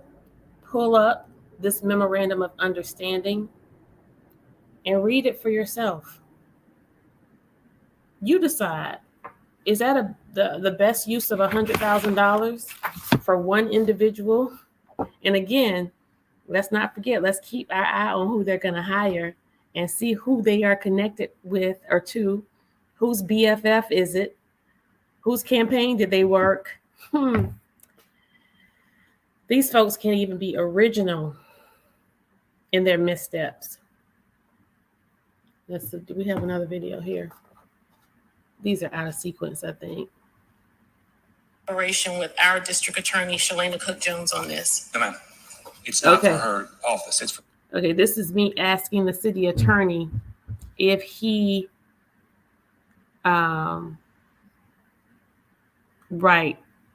pull up this memorandum of understanding, and read it for yourself. You decide, is that the best use of $100,000 for one individual? And again, let's not forget, let's keep our eye on who they're going to hire and see who they are connected with or to. Whose BFF is it? Whose campaign did they work? These folks can't even be original in their missteps. Do we have another video here? These are out of sequence, I think. With our district attorney, Shalena Cook-Jones, on this. No, ma'am. It's not for her office. It's for. Okay, this is me asking the city attorney if he, right,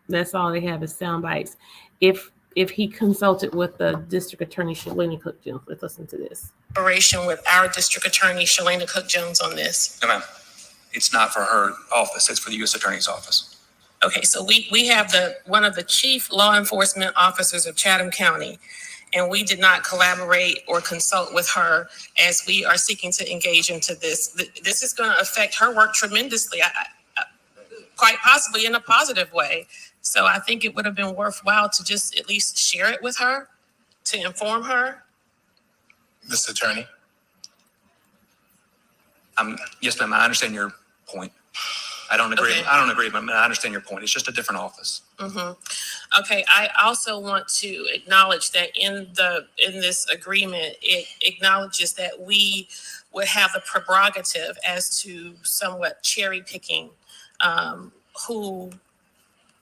that's all they have is sound bites. If he consulted with the district attorney, Shalena Cook-Jones. Let's listen to this. With our district attorney, Shalena Cook-Jones, on this. No, ma'am. It's not for her office. It's for the U.S. Attorney's Office. Okay, so we have one of the chief law enforcement officers of Chatham County, and we did not collaborate or consult with her as we are seeking to engage into this. This is going to affect her work tremendously, quite possibly in a positive way. So I think it would have been worthwhile to just at least share it with her, to inform her. Mr. Attorney. Yes, ma'am. I understand your point. I don't agree. Okay. I don't agree, but I understand your point. It's just a different office. Mm-hmm. Okay. I also want to acknowledge that in this agreement, it acknowledges that we would have the prerogative as to somewhat cherry picking who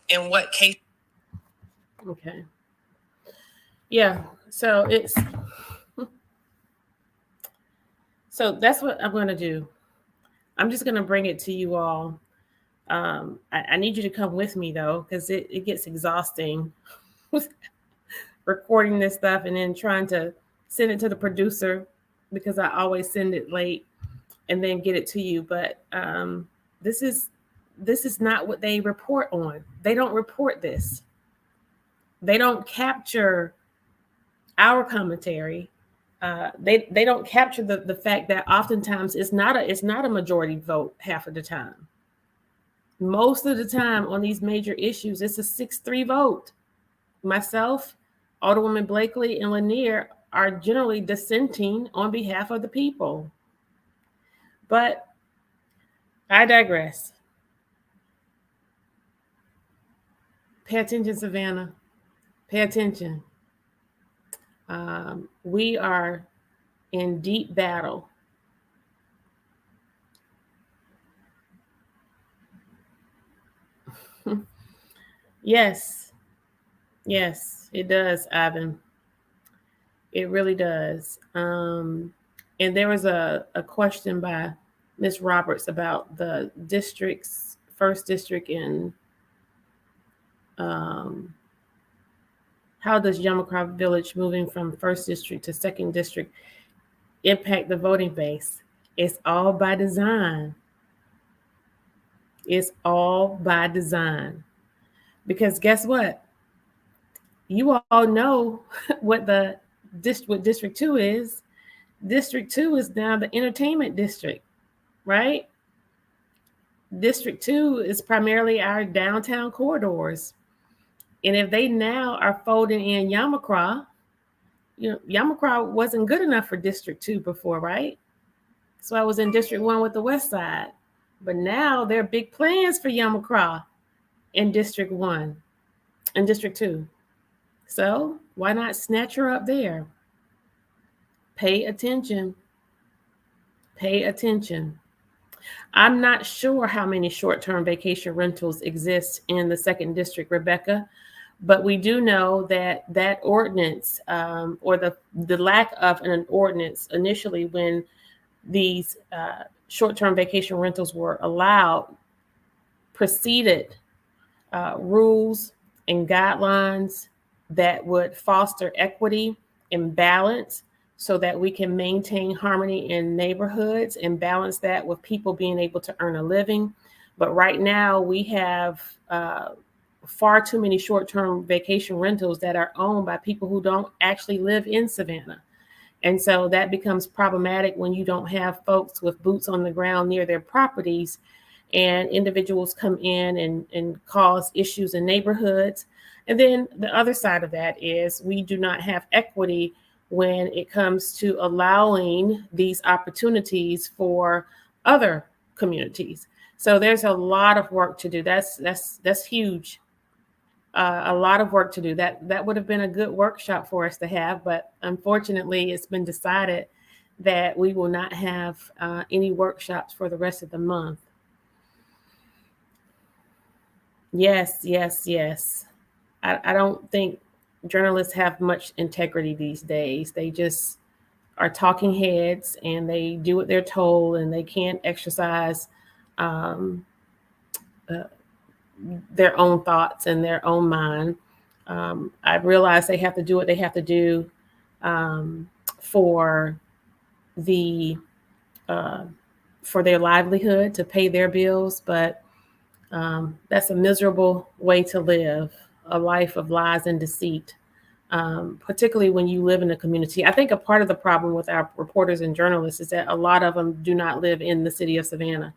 in what case. Okay. Yeah. So that's what I'm going to do. I'm just going to bring it to you all. I need you to come with me, though, because it gets exhausting recording this stuff and then trying to send it to the producer, because I always send it late and then get it to you. But this is not what they report on. They don't report this. They don't capture our commentary. They don't capture the fact that oftentimes it's not a majority vote half of the time. Most of the time on these major issues, it's a 6-3 vote. Myself, Alderwoman Blakely, and Lanier are generally dissenting on behalf of the people. But I digress. Pay attention, Savannah. Pay attention. We are in deep battle. Yes, it does, Ivan. It really does. And there was a question by Ms. Roberts about the districts, first district, and how does Yamacraft Village moving from first district to second district impact the voting base? It's all by design. It's all by design. Because guess what? You all know what what District 2 is. District 2 is now the entertainment district, right? District 2 is primarily our downtown corridors. And if they now are folding in Yamakra, Yamakra wasn't good enough for District 2 before, right? So I was in District 1 with the West Side. But now there are big plans for Yamakra in District 1 and District 2. So why not snatch her up there? Pay attention. Pay attention. I'm not sure how many short-term vacation rentals exist in the 2nd District, Rebecca, but we do know that that ordinance or the lack of an ordinance initially when these short-term vacation rentals were allowed preceded rules and guidelines that would foster equity and balance so that we can maintain harmony in neighborhoods and balance that with people being able to earn a living. But right now we have far too many short-term vacation rentals that are owned by people who don't actually live in Savannah. And so that becomes problematic when you don't have folks with boots on the ground near their properties and individuals come in and cause issues in neighborhoods. And then the other side of that is we do not have equity when it comes to allowing these opportunities for other communities. So there's a lot of work to do. That's huge. A lot of work to do. That would have been a good workshop for us to have, but unfortunately, it's been decided that we will not have any workshops for the rest of the month. Yes. I don't think journalists have much integrity these days. They just are talking heads and they do what they're told and they can't exercise their own thoughts and their own mind. I realize they have to do what they have to do for their livelihood, to pay their bills, but that's a miserable way to live, a life of lies and deceit, particularly when you live in a community. I think a part of the problem with our reporters and journalists is that a lot of them do not live in the city of Savannah.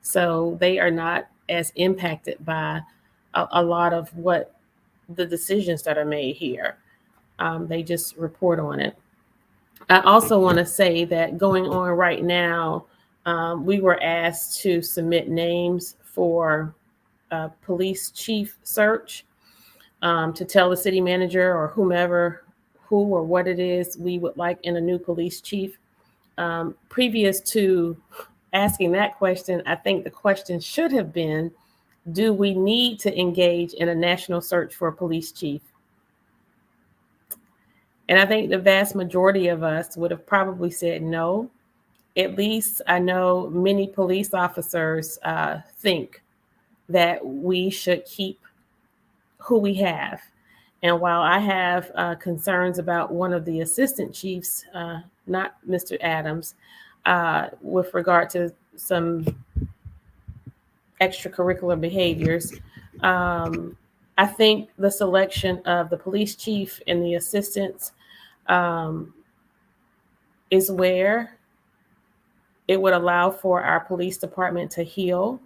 So they are not as impacted by a lot of what the decisions that are made here. They just report on it. I also want to say that going on right now, we were asked to submit names for a police chief search to tell the city manager or whomever who or what it is we would like in a new police chief. Previous to asking that question, I think the question should have been, do we need to engage in a national search for a police chief? And I think the vast majority of us would have probably said no. At least I know many police officers think that we should keep who we have. And while I have concerns about one of the assistant chiefs, not Mr. Adams, with regard to some extracurricular behaviors, I think the selection of the police chief and the assistants is where it would allow for our police department to heal.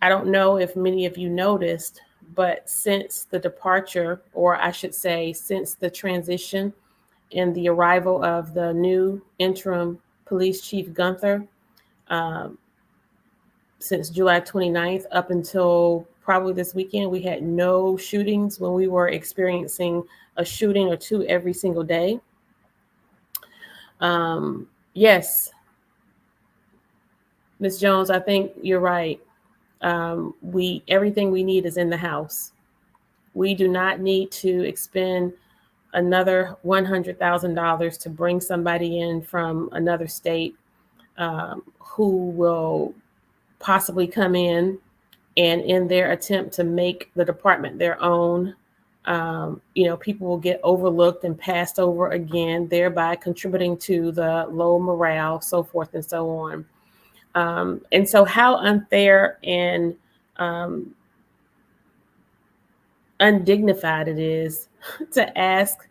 I don't know if many of you noticed, but since the departure, or I should say, since the transition and the arrival of the new interim police chief Gunther, since July 29th up until probably this weekend, we had no shootings when we were experiencing a shooting or two every single day. Yes, Ms. Jones, I think you're right. Everything we need is in the house. We do not need to expend another $100,000 to bring somebody in from another state who will possibly come in their attempt to make the department their own. People will get overlooked and passed over again, thereby contributing to the low morale, so forth and so on. And so how unfair and undignified it is to ask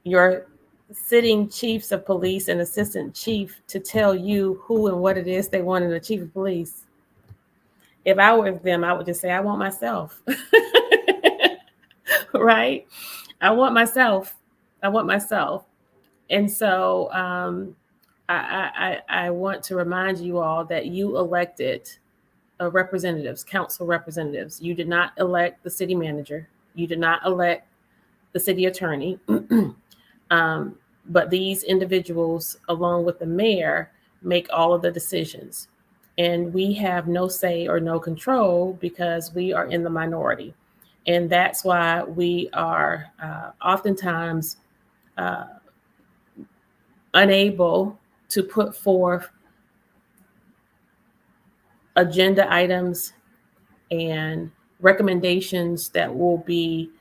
your sitting chiefs of police and assistant chief to tell you who and what it is they want in a chief of police. If I were them, I would just say, I want myself. Right? I want myself. I want myself. And so I want to remind you all that you elected representatives, council representatives. You did not elect the city manager. You did not elect the city attorney. But these individuals, along with the mayor, make all of the decisions. And we have no say or no control because we are in the minority. And that's why we are oftentimes unable to put forth agenda items and recommendations that would be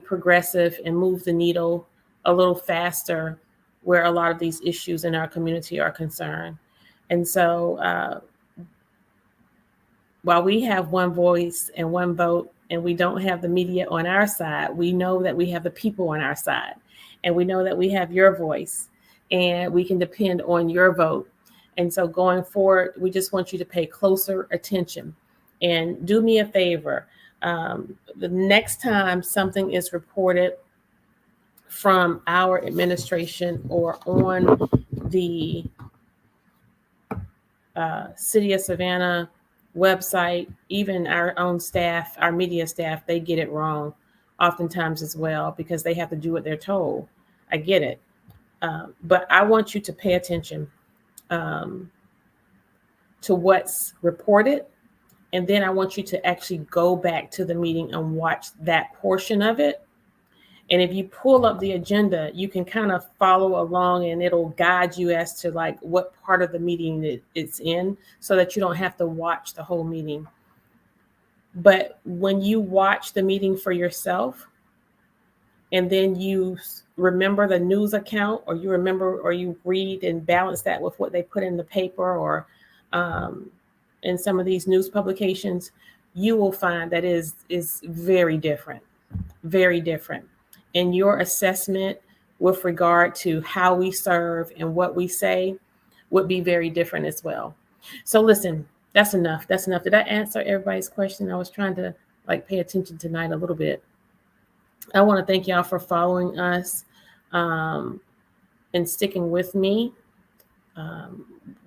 progressive and move the needle a little faster where a lot of these issues in our community are concerned. And so while we have one voice and one vote and we don't have the media on our side, we know that we have the people on our side, and we know that we have your voice and we can depend on your vote. And so going forward, we just want you to pay closer attention and do me a favor. The next time something is reported from our administration or on the City of Savannah website, even our own staff, our media staff, they get it wrong oftentimes as well because they have to do what they're told. I get it. But I want you to pay attention to what's reported. And then I want you to actually go back to the meeting and watch that portion of it. And if you pull up the agenda, you can kind of follow along and it'll guide you as to like what part of the meeting it's in so that you don't have to watch the whole meeting. But when you watch the meeting for yourself and then you remember the news account or you remember or you read and balance that with what they put in the paper or in some of these news publications, you will find that is very different, very different. And your assessment with regard to how we serve and what we say would be very different as well. So listen, that's enough. That's enough. Did I answer everybody's question? I was trying to pay attention tonight a little bit. I want to thank y'all for following us and sticking with me.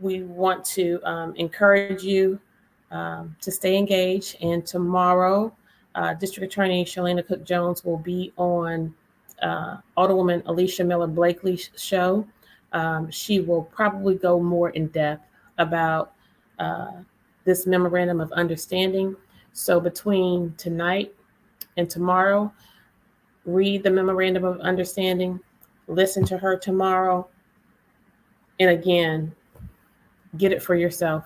We want to encourage you to stay engaged. And tomorrow, District Attorney Shalena Cook-Jones will be on Alderwoman Alicia Miller Blakely's show. She will probably go more in depth about this memorandum of understanding. So between tonight and tomorrow, read the memorandum of understanding, listen to her tomorrow, and again, get it for yourself.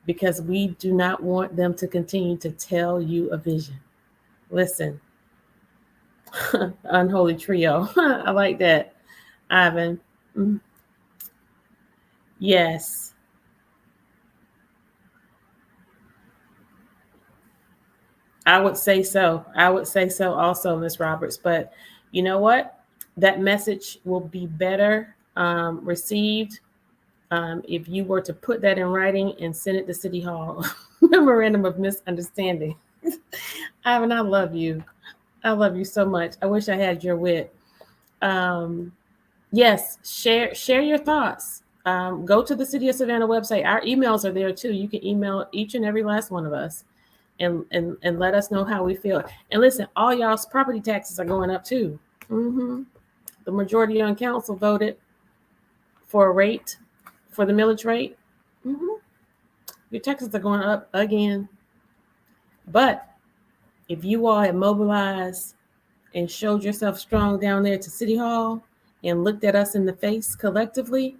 Because we do not want them to continue to tell you a vision. Listen, unholy trio. I like that, Ivan. Yes. I would say so. I would say so also, Ms. Roberts. But you know what? That message will be better received if you were to put that in writing and send it to City Hall. Memorandum of misunderstanding. Ivan, I love you. I love you so much. I wish I had your wit. Yes, share your thoughts. Go to the City of Savannah website. Our emails are there too. You can email each and every last one of us and let us know how we feel. And listen, all y'all's property taxes are going up too. The majority on council voted for a rate, for the millage rate. Your taxes are going up again. But if you all had mobilized and showed yourself strong down there to City Hall and looked at us in the face collectively,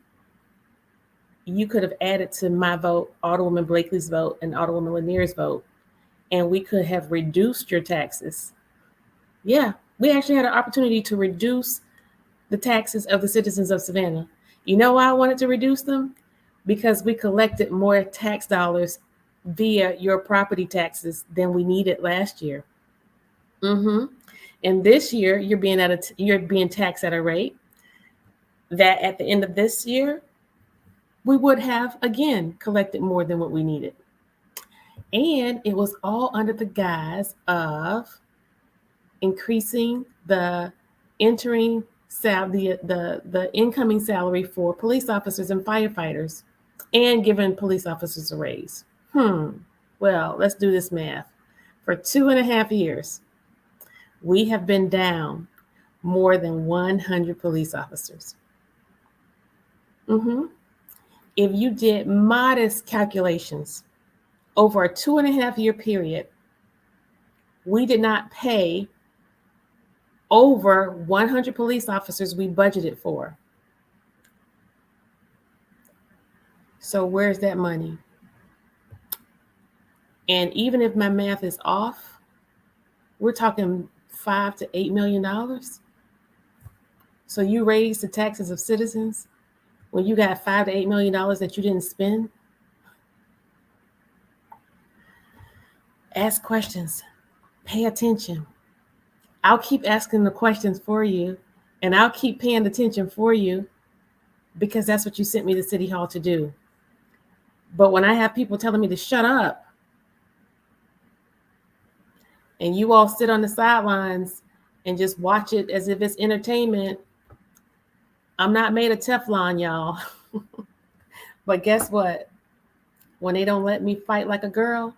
you could have added to my vote, Alderwoman Blakely's vote, and Alderwoman Lanier's vote, and we could have reduced your taxes. Yeah, we actually had an opportunity to reduce the taxes of the citizens of Savannah. You know why I wanted to reduce them? Because we collected more tax dollars via your property taxes than we needed last year. Mm-hmm. And this year, you're being taxed at a rate that at the end of this year, we would have again collected more than what we needed. And it was all under the guise of increasing the entering the incoming salary for police officers and firefighters and giving police officers a raise. Well, let's do this math. For 2.5 years, we have been down more than 100 police officers. If you did modest calculations over a 2.5 year period, we did not pay over 100 police officers we budgeted for. So where's that money? And even if my math is off, we're talking $5 to $8 million. So you raise the taxes of citizens when you got $5 to $8 million that you didn't spend? Ask questions. Pay attention. I'll keep asking the questions for you, and I'll keep paying attention for you because that's what you sent me to City Hall to do. But when I have people telling me to shut up, and you all sit on the sidelines and just watch it as if it's entertainment, I'm not made of Teflon, y'all. But guess what? When they don't let me fight like a girl,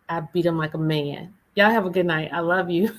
I beat them like a man. Y'all have a good night. I love you.